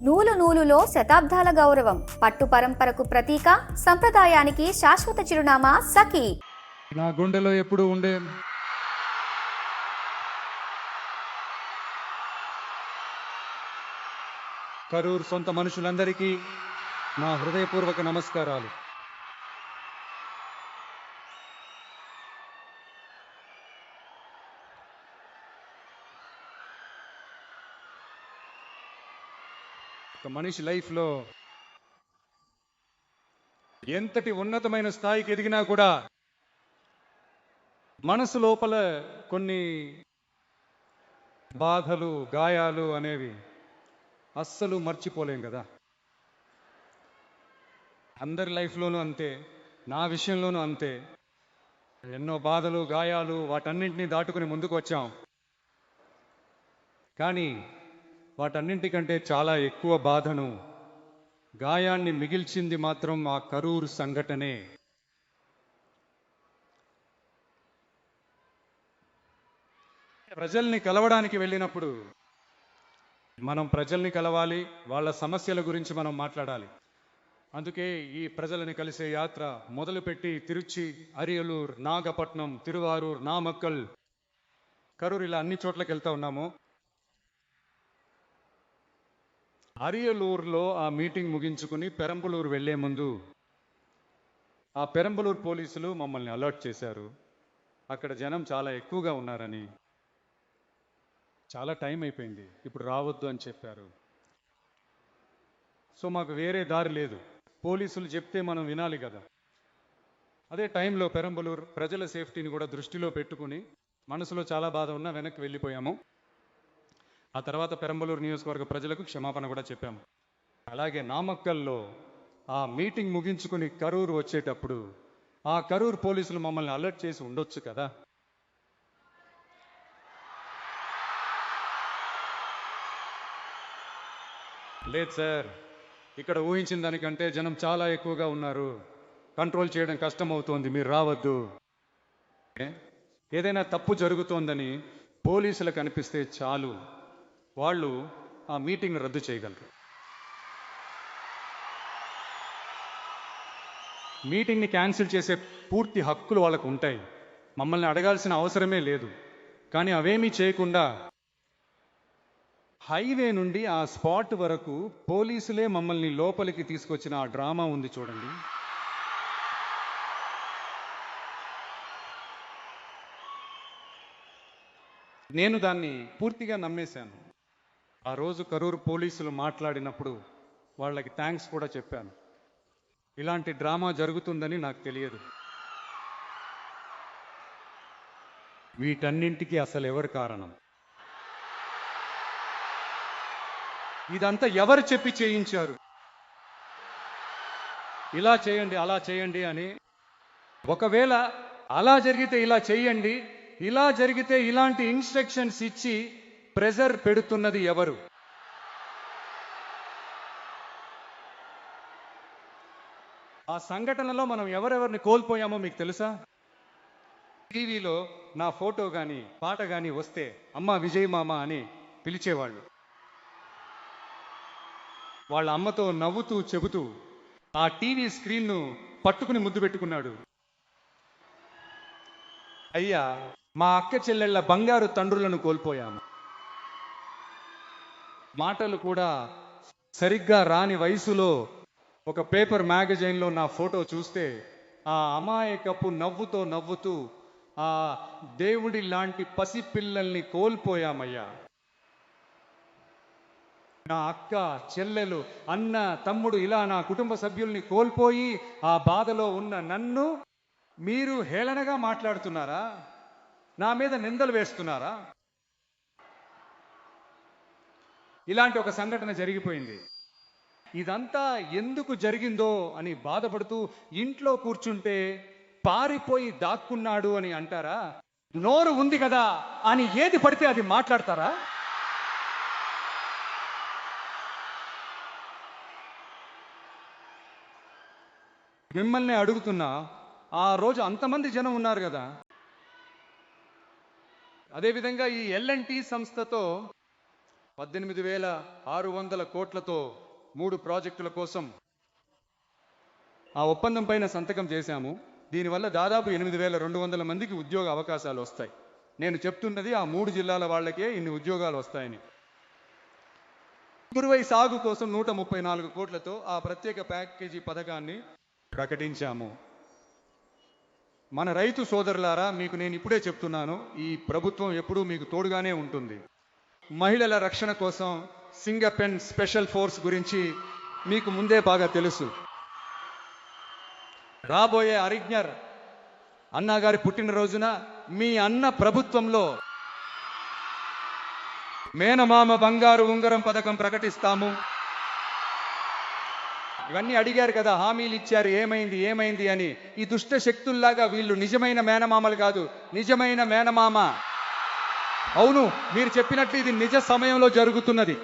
నూలు నూలులో శతాబ్దాల గౌరవం, పట్టు పరంపరకు ప్రతీక, సంప్రదాయానికి శాశ్వత చిరునామా సఖీ. నా గుండెలో ఎప్పుడు ఉండే కరూర్ సొంత మనుషులందరికీ నా హృదయపూర్వక నమస్కారాలు. ఒక మనిషి లైఫ్లో ఎంతటి ఉన్నతమైన స్థాయికి ఎదిగినా కూడా మనసు లోపల కొన్ని బాధలు, గాయాలు అనేవి అస్సలు మర్చిపోలేం కదా. అందరి లైఫ్లోనూ అంతే, నా విషయంలోనూ అంతే. ఎన్నో బాధలు, గాయాలు, వాటన్నింటినీ దాటుకుని ముందుకు వచ్చాం. కానీ వాటన్నింటికంటే చాలా ఎక్కువ బాధను, గాయాన్ని మిగిల్చింది మాత్రం ఆ కరూరు సంఘటనే. ప్రజల్ని కలవడానికి వెళ్ళినప్పుడు మనం ప్రజల్ని కలవాలి, వాళ్ళ సమస్యల గురించి మనం మాట్లాడాలి. అందుకే ఈ ప్రజలని కలిసే యాత్ర మొదలుపెట్టి తిరుచి, అరియలూర్, నాగపట్నం, తిరువారూర్, నామక్కల్, కరూర్ ఇలా అన్ని చోట్లకి వెళ్తా ఉన్నాము. అరియలూరులో ఆ మీటింగ్ ముగించుకుని పెరంబలూరు వెళ్లే ముందు ఆ పెరంబలూరు పోలీసులు మమ్మల్ని అలర్ట్ చేశారు. అక్కడ జనం చాలా ఎక్కువగా ఉన్నారని, చాలా టైం అయిపోయింది, ఇప్పుడు రావద్దు అని చెప్పారు. సో మాకు వేరే దారి లేదు, పోలీసులు చెప్తే మనం వినాలి కదా. అదే టైంలో పెరంబలూరు ప్రజల సేఫ్టీని కూడా దృష్టిలో పెట్టుకుని మనసులో చాలా బాధ ఉన్నా వెనక్కి వెళ్ళిపోయాము. ఆ తర్వాత పెరంబలూరు నియోజకవర్గ ప్రజలకు క్షమాపణ కూడా చెప్పాము. అలాగే నామక్కల్లో ఆ మీటింగ్ ముగించుకుని కరూరు వచ్చేటప్పుడు ఆ కరూరు పోలీసులు మమ్మల్ని అలర్ట్ చేసి ఉండొచ్చు కదా. లేదు సార్, ఇక్కడ ఊహించిన దానికంటే జనం చాలా ఎక్కువగా ఉన్నారు, కంట్రోల్ చేయడం కష్టమవుతోంది, మీరు రావద్దు. ఏదైనా తప్పు జరుగుతోందని పోలీసులకు అనిపిస్తే చాలు, వాళ్ళు ఆ మీటింగ్ రద్దు చేయగలరు. మీటింగ్ని క్యాన్సిల్ చేసే పూర్తి హక్కులు వాళ్ళకు ఉంటాయి, మమ్మల్ని అడగాల్సిన అవసరమే లేదు. కానీ అవేమీ చేయకుండా హైవే నుండి ఆ స్పాట్ వరకు పోలీసులే మమ్మల్ని లోపలికి తీసుకొచ్చిన ఆ డ్రామా ఉంది చూడండి. నేను దాన్ని పూర్తిగా నమ్మేశాను. ఆ రోజు కరూరు పోలీసులు మాట్లాడినప్పుడు వాళ్ళకి థ్యాంక్స్ కూడా చెప్పాను. ఇలాంటి డ్రామా జరుగుతుందని నాకు తెలియదు. వీటన్నింటికి అసలు ఎవరు కారణం? ఇదంతా ఎవరు చెప్పి చేయించారు? ఇలా చేయండి, అలా చేయండి అని. ఒకవేళ అలా జరిగితే ఇలా చేయండి, ఇలా జరిగితే ఇలాంటి ఇన్స్ట్రక్షన్స్ ఇచ్చి ప్రెజర్ పెడుతున్నది ఎవరు? ఆ సంఘటనలో మనం ఎవరెవరిని కోల్పోయామో మీకు తెలుసా? టీవీలో నా ఫోటో కానీ పాట కానీ వస్తే అమ్మ విజయ్ మామ అని పిలిచేవాళ్ళు. వాళ్ళ అమ్మతో నవ్వుతూ చెబుతూ ఆ టీవీ స్క్రీన్ను పట్టుకుని ముద్దు పెట్టుకున్నాడు. అయ్యా, మా అక్క చెల్లెళ్ళ బంగారు తండ్రులను కోల్పోయాము. మాటలు కూడా సరిగ్గా రాని వయసులో ఒక పేపర్ మ్యాగజైన్లో నా ఫోటో చూస్తే ఆ అమాయకపు నవ్వుతో నవ్వుతూ ఆ దేవుడి లాంటి పసిపిల్లల్ని కోల్పోయామయ్యా. నా అక్క, చెల్లెలు, అన్న, తమ్ముడు ఇలా నా కుటుంబ సభ్యుల్ని కోల్పోయి ఆ బాధలో ఉన్న నన్ను మీరు హేళనగా మాట్లాడుతున్నారా? నా మీద నిందలు వేస్తున్నారా? ఇలాంటి ఒక సంఘటన జరిగిపోయింది. ఇదంతా ఎందుకు జరిగిందో అని బాధపడుతూ ఇంట్లో కూర్చుంటే పారిపోయి దాక్కున్నాడు అని అంటారా? నోరు ఉంది కదా అని ఏది పడితే అది మాట్లాడతారా? మిమ్మల్ని అడుగుతున్నా, ఆ రోజు అంతమంది జనం ఉన్నారు కదా. అదేవిధంగా ఈ L&T సంస్థతో 18,600 కోట్లతో 3 ప్రాజెక్టుల కోసం ఆ ఒప్పందం పైన సంతకం చేశాము. దీనివల్ల దాదాపు 8,200 మందికి ఉద్యోగ అవకాశాలు వస్తాయి. నేను చెప్తున్నది ఆ 3 జిల్లాల వాళ్ళకే ఇన్ని ఉద్యోగాలు వస్తాయని. కురువై సాగు కోసం 134 కోట్లతో ఆ ప్రత్యేక ప్యాకేజీ పథకాన్ని ప్రకటించాము. మన రైతు సోదరులారా, మీకు నేను ఇప్పుడే చెప్తున్నాను, ఈ ప్రభుత్వం ఎప్పుడూ మీకు తోడుగానే ఉంటుంది. మహిళల రక్షణ కోసం సింగపెన్ స్పెషల్ ఫోర్స్ గురించి మీకు ముందే బాగా తెలుసు. రాబోయే అరిజ్ఞర్ అన్నగారి పుట్టినరోజున మీ అన్న ప్రభుత్వంలో మేనమామ బంగారు ఉంగరం పథకం ప్రకటిస్తాము. ఇవన్నీ అడిగారు కదా, హామీలు ఇచ్చారు, ఏమైంది అని. ఈ దుష్ట శక్తుల్లాగా వీళ్ళు నిజమైన మేనమామలు కాదు, నిజమైన మేనమామ. అవును, మీరు చెప్పినట్లు ఇది నిజ సమయంలో జరుగుతున్నది.